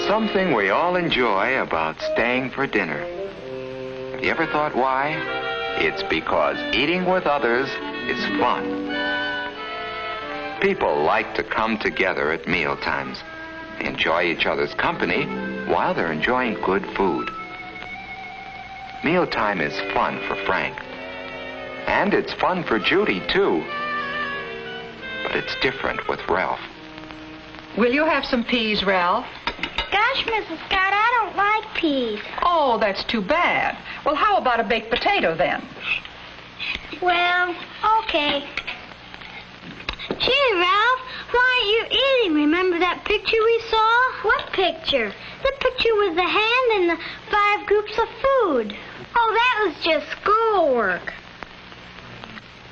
something we all enjoy about staying for dinner. Have you ever thought why? It's because eating with others is fun. People like to come together at meal times. They enjoy each other's company while they're enjoying good food. Mealtime is fun for Frank. And it's fun for Judy, too. But it's different with Ralph. Will you have some peas, Ralph? Gosh, Mrs. Scott, I don't like peas. Oh, that's too bad. Well, how about a baked potato, then? Well, okay. Gee, Ralph, why aren't you eating? Remember that picture we saw? What picture? The picture with the hand and the 5 groups of food. Oh, that was just schoolwork.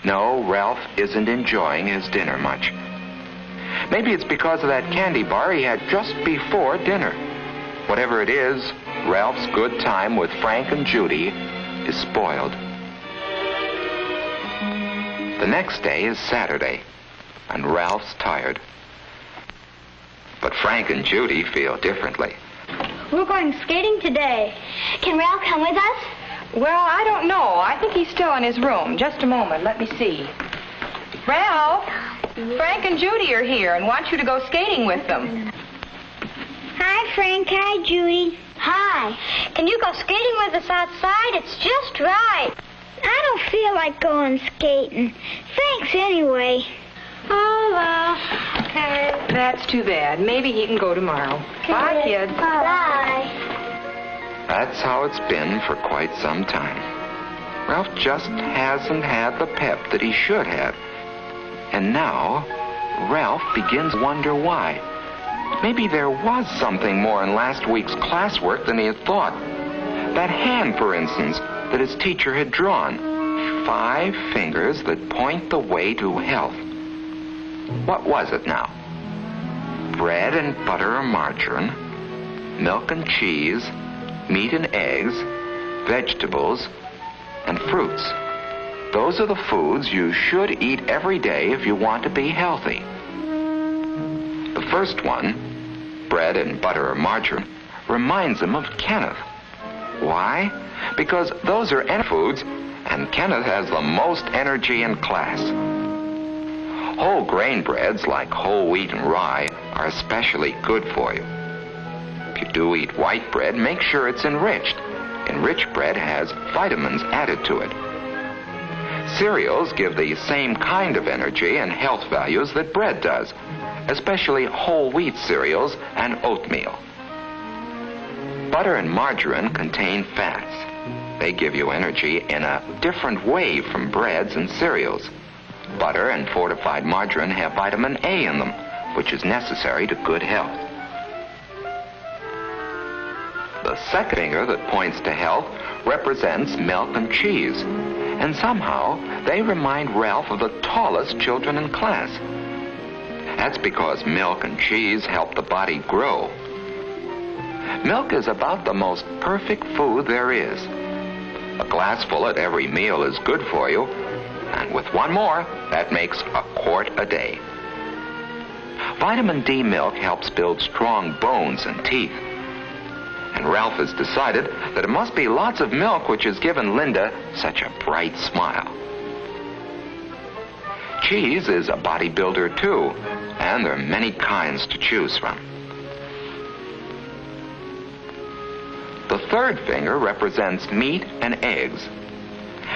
No, Ralph isn't enjoying his dinner much. Maybe it's because of that candy bar he had just before dinner. Whatever it is, Ralph's good time with Frank and Judy is spoiled. The next day is Saturday, and Ralph's tired. But Frank and Judy feel differently. We're going skating today. Can Ralph come with us? Well, I don't know. I think he's still in his room. Just a moment. Let me see. Ralph, Frank and Judy are here and want you to go skating with them. Hi, Frank. Hi, Judy. Hi. Can you go skating with us outside? It's just right. I don't feel like going skating. Thanks anyway. Oh, well. Okay. That's too bad. Maybe he can go tomorrow. Bye, kids. Bye. That's how it's been for quite some time. Ralph just hasn't had the pep that he should have. And now, Ralph begins to wonder why. Maybe there was something more in last week's classwork than he had thought. That hand, for instance, that his teacher had drawn. 5 fingers that point the way to health. What was it now? Bread and butter or margarine, milk and cheese, meat and eggs, vegetables, and fruits. Those are the foods you should eat every day if you want to be healthy. The first one, bread and butter or margarine, reminds him of Kenneth. Why? Because those are foods, and Kenneth has the most energy in class. Whole grain breads like whole wheat and rye are especially good for you. If you do eat white bread, make sure it's enriched. Enriched bread has vitamins added to it. Cereals give the same kind of energy and health values that bread does, especially whole wheat cereals and oatmeal. Butter and margarine contain fats. They give you energy in a different way from breads and cereals. Butter and fortified margarine have vitamin A in them, which is necessary to good health. The second finger that points to health represents milk and cheese, and somehow they remind Ralph of the tallest children in class. That's because milk and cheese help the body grow. Milk is about the most perfect food there is. A glassful at every meal is good for you, and with one more, that makes a quart a day. Vitamin D milk helps build strong bones and teeth. And Ralph has decided that it must be lots of milk which has given Linda such a bright smile. Cheese is a bodybuilder too, and there are many kinds to choose from. The third finger represents meat and eggs.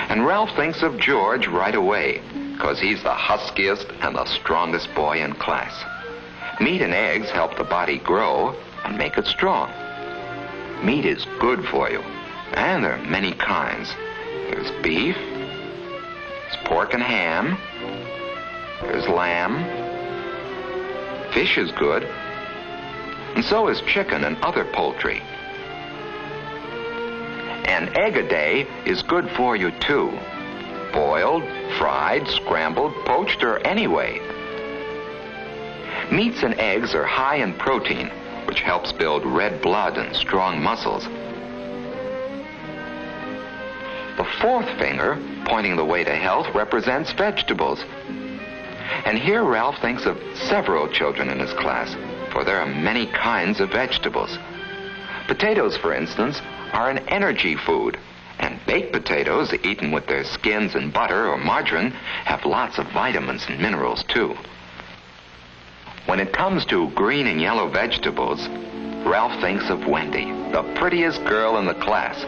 And Ralph thinks of George right away, because he's the huskiest and the strongest boy in class. Meat and eggs help the body grow and make it strong. Meat is good for you, and there are many kinds. There's beef, there's pork and ham, there's lamb, fish is good, and so is chicken and other poultry. An egg a day is good for you too. Boiled, fried, scrambled, poached, or any way. Meats and eggs are high in protein, which helps build red blood and strong muscles. The fourth finger, pointing the way to health, represents vegetables. And here Ralph thinks of several children in his class, for there are many kinds of vegetables. Potatoes, for instance, are an energy food, and baked potatoes, eaten with their skins and butter or margarine, have lots of vitamins and minerals, too. When it comes to green and yellow vegetables, Ralph thinks of Wendy, the prettiest girl in the class.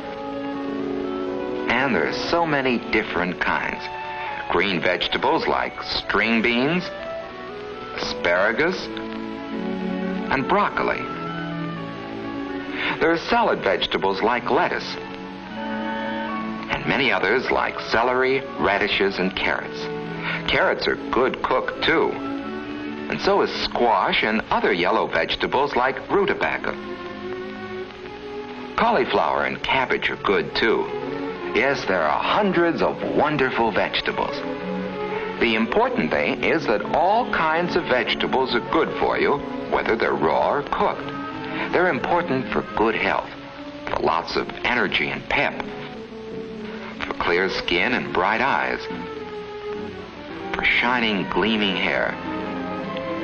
And there are so many different kinds. Green vegetables like string beans, asparagus, and broccoli. There are salad vegetables like lettuce, and many others like celery, radishes, and carrots. Carrots are good cooked, too. And so is squash and other yellow vegetables like rutabaga. Cauliflower and cabbage are good, too. Yes, there are hundreds of wonderful vegetables. The important thing is that all kinds of vegetables are good for you, whether they're raw or cooked. They're important for good health, for lots of energy and pep, for clear skin and bright eyes, for shining, gleaming hair,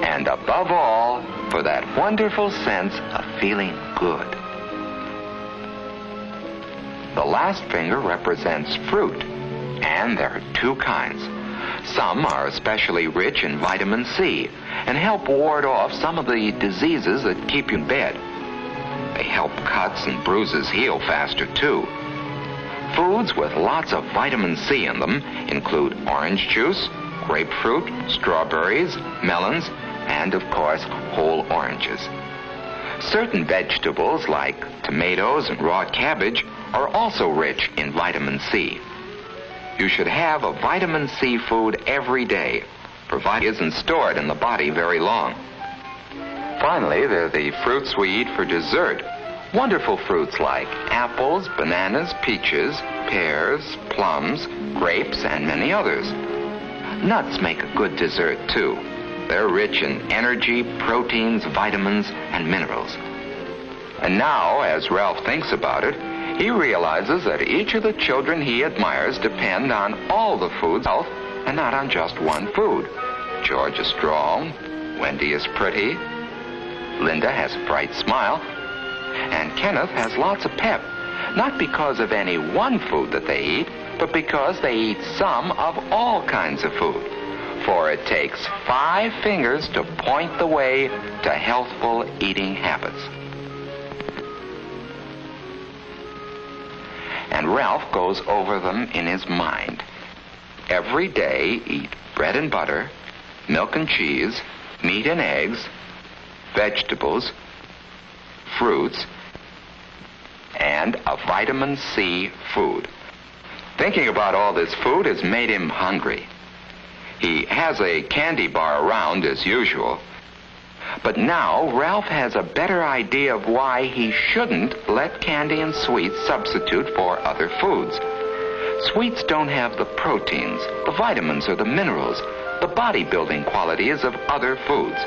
and above all, for that wonderful sense of feeling good. The last finger represents fruit, and there are two kinds. Some are especially rich in vitamin C and help ward off some of the diseases that keep you in bed. They help cuts and bruises heal faster, too. Foods with lots of vitamin C in them include orange juice, grapefruit, strawberries, melons, and, of course, whole oranges. Certain vegetables, like tomatoes and raw cabbage, are also rich in vitamin C. You should have a vitamin C food every day, provided it isn't stored in the body very long. Finally, there are the fruits we eat for dessert. Wonderful fruits like apples, bananas, peaches, pears, plums, grapes, and many others. Nuts make a good dessert, too. They're rich in energy, proteins, vitamins, and minerals. And now, as Ralph thinks about it, he realizes that each of the children he admires depend on all the food's health and not on just one food. George is strong, Wendy is pretty, Linda has a bright smile, and Kenneth has lots of pep, not because of any one food that they eat, but because they eat some of all kinds of food. For it takes 5 fingers to point the way to healthful eating habits. And Ralph goes over them in his mind. Every day, eat bread and butter, milk and cheese, meat and eggs, vegetables, fruits, and a vitamin C food. Thinking about all this food has made him hungry. He has a candy bar around as usual. But now Ralph has a better idea of why he shouldn't let candy and sweets substitute for other foods. Sweets don't have the proteins, the vitamins, or the minerals, the bodybuilding qualities of other foods.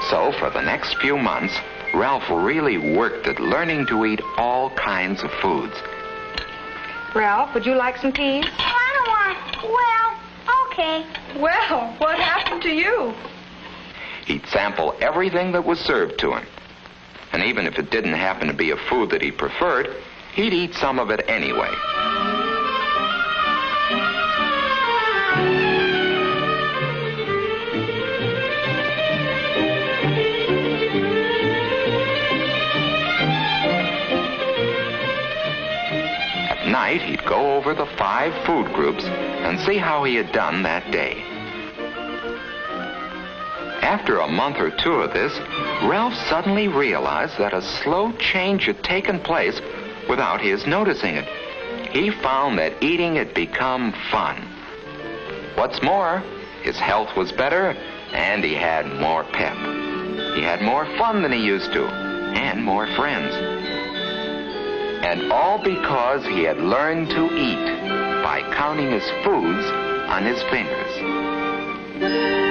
So for the next few months, Ralph really worked at learning to eat all kinds of foods. Ralph, would you like some peas? I don't want. Well, okay. Well, what happened to you? He'd sample everything that was served to him. And even if it didn't happen to be a food that he preferred, he'd eat some of it anyway. At night, he'd go over the 5 food groups and see how he had done that day. After a month or 2 of this, Ralph suddenly realized that a slow change had taken place without his noticing it. He found that eating had become fun. What's more, his health was better and he had more pep. He had more fun than he used to and more friends. And all because he had learned to eat by counting his foods on his fingers.